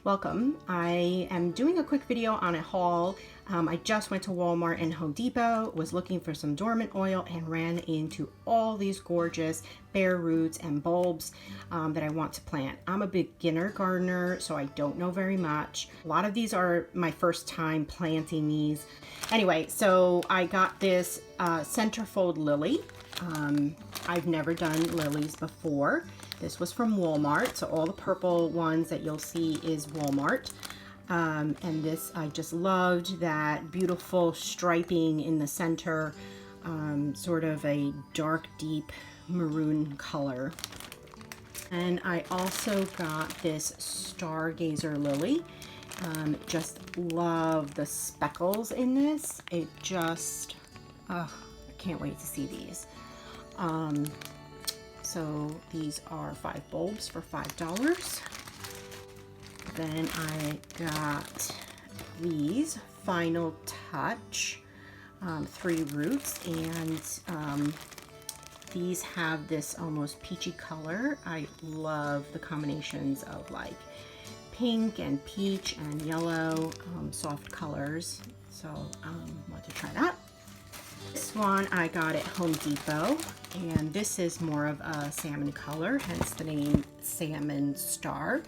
Welcome. I am doing a quick video on a haul. I just went to Walmart and Home Depot, was looking for some dormant oil, and ran into all these gorgeous bare roots and bulbs that I want to plant. I'm a beginner gardener, so I don't know very much. A lot of these are my first time planting these. Anyway, so I got this Centerfold Lily. I've never done lilies before. This was from Walmart, so all the purple ones that you'll see is Walmart. And this, I just loved that beautiful striping in the center, sort of a dark, deep maroon color. And I also got this Stargazer Lily. Just love the speckles in this. It just, I can't wait to see these. So these are 5 bulbs for $5. Then I got these Final Touch 3 roots, and these have this almost peachy color. I love the combinations of like pink and peach and yellow, soft colors. So want to try that. This one I got at Home Depot, and this is more of a salmon color, hence the name Salmon Star.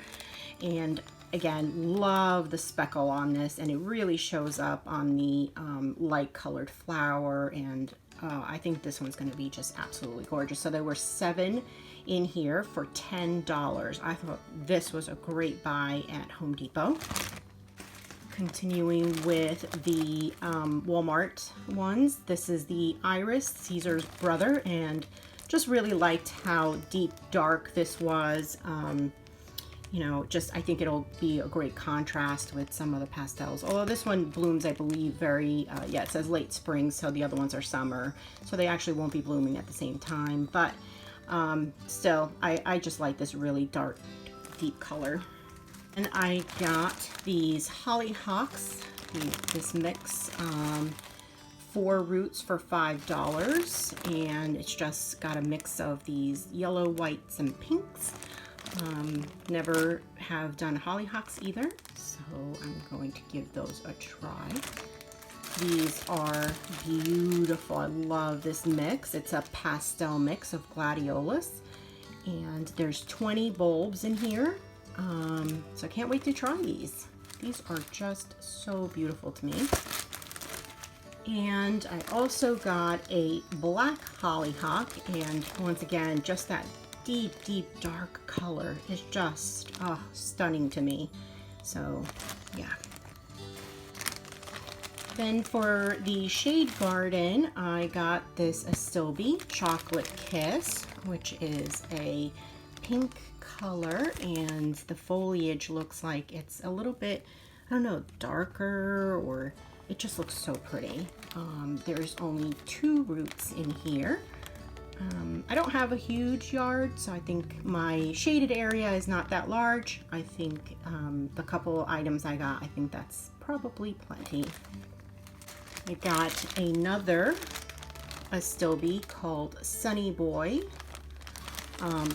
And again, love the speckle on this, and it really shows up on the light colored flower, and I think this one's going to be just absolutely gorgeous. So there were 7 in here for $10. I thought this was a great buy at Home Depot. Continuing with the Walmart ones, this is the Iris, Caesar's brother, and just really liked how deep dark this was. You know, just I think it'll be a great contrast with some of the pastels. Although this one blooms, I believe, very, yeah, it says late spring, so the other ones are summer. So they actually won't be blooming at the same time. But still, I just like this really dark, deep color. And I got these Hollyhocks, this mix, 4 roots for $5, and it's just got a mix of these yellow, whites, and pinks. Never have done Hollyhocks either, so I'm going to give those a try. These are beautiful. I love this mix. It's a pastel mix of gladiolus, and there's 20 bulbs in here. So I can't wait to try these. These are just so beautiful to me. And I also got a black hollyhock, and once again, just that deep, deep dark color is just stunning to me. So yeah. Then for the shade garden, I got this Astilbe Chocolate Kiss, which is a pink color, and the foliage looks like it's a little bit, I don't know, darker, or it just looks so pretty. There's only 2 roots in here. I don't have a huge yard, so I think my shaded area is not that large. I think the couple items I got, I think that's probably plenty. I got another Astilbe called Sunny Boy.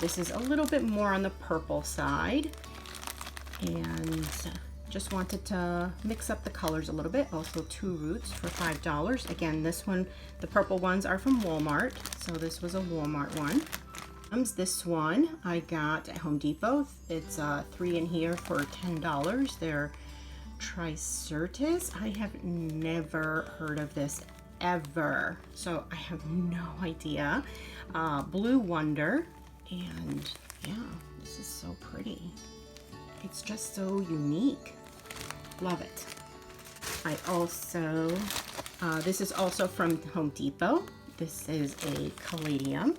This is a little bit more on the purple side, and just wanted to mix up the colors a little bit. Also 2 roots for $5. Again, this one, the purple ones are from Walmart, so this was a Walmart one. This one I got at Home Depot. It's 3 in here for $10. They're Tricertis. I have never heard of this ever, so I have no idea. Blue Wonder. And yeah, this is so pretty. It's just so unique. Love it. I also, this is also from Home Depot. This is a Caladium.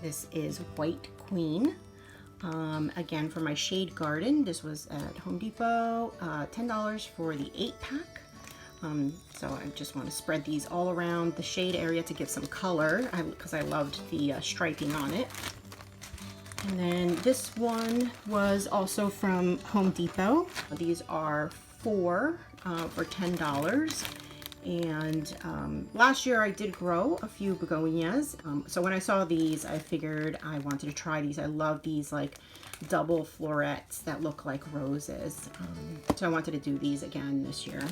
This is White Queen. Again, for my shade garden, this was at Home Depot, $10 for the 8-pack. So I just want to spread these all around the shade area to give some color, because I loved the striping on it. And then this one was also from Home Depot. These are 4 for $10. And last year I did grow a few begonias. So when I saw these, I figured I wanted to try these. I love these like double florets that look like roses. So I wanted to do these again this year.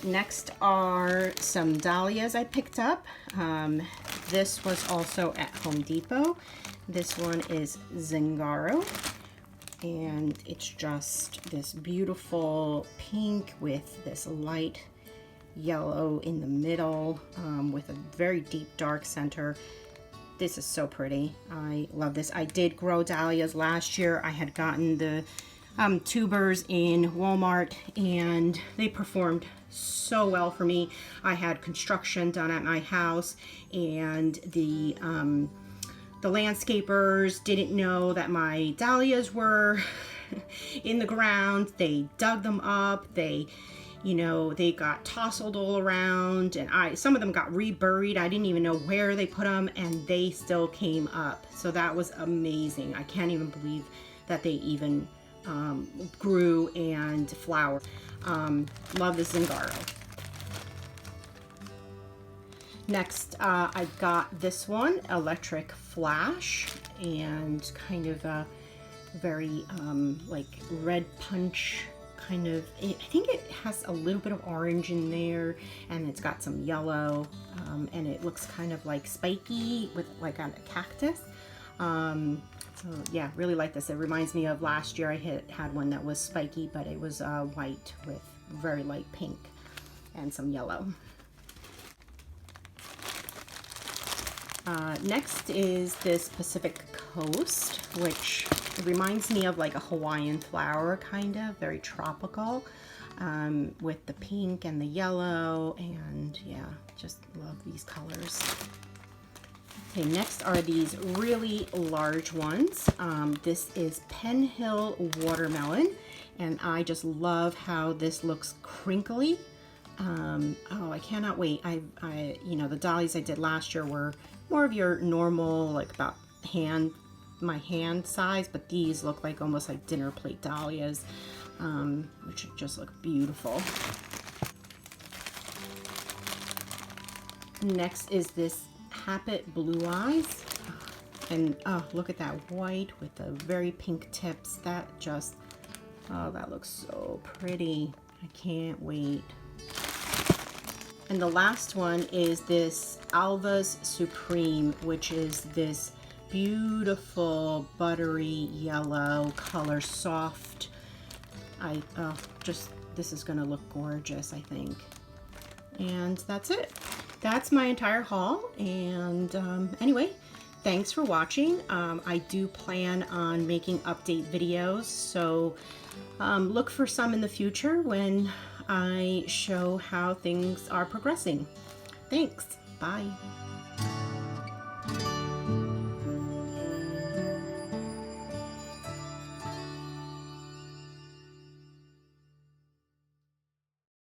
Next are some dahlias I picked up. This was also at Home Depot. This one is Zingaro, and it's just this beautiful pink with this light yellow in the middle, with a very deep dark center. This is so pretty. I love this. I did grow dahlias last year. I had gotten the tubers in Walmart, and they performed so well for me. I had construction done at my house, and the landscapers didn't know that my dahlias were in the ground. They dug them up. They, you know, they got tousled all around, and some of them got reburied. I didn't even know where they put them, and they still came up. So that was amazing. I can't even believe that they even grew and flowered. Love the Zingaro. Next, I got this one, Electric Flash, and kind of a very like red punch kind of. I think it has a little bit of orange in there, and it's got some yellow, and it looks kind of like spiky with like on a cactus. So yeah, really like this. It reminds me of last year. I had one that was spiky, but it was white with very light pink and some yellow. Next is this Pacific Coast, which reminds me of like a Hawaiian flower, kind of very tropical, with the pink and the yellow, and yeah, just love these colors. Okay, next are these really large ones. This is Pen Hill Watermelon, and I just love how this looks crinkly. Oh, I cannot wait. You know, the dahlias I did last year were more of your normal, like about my hand size, but these look like almost like dinner plate dahlias, which just look beautiful. Next is this Happet Blue Eyes, and oh, look at that white with the very pink tips. That just, oh, that looks so pretty. I can't wait. And the last one is this Alva's Supreme, which is this beautiful buttery yellow color, soft. This is gonna look gorgeous, I think. And that's it. That's my entire haul. And anyway, thanks for watching. I do plan on making update videos, so look for some in the future when I show how things are progressing. Thanks. Bye.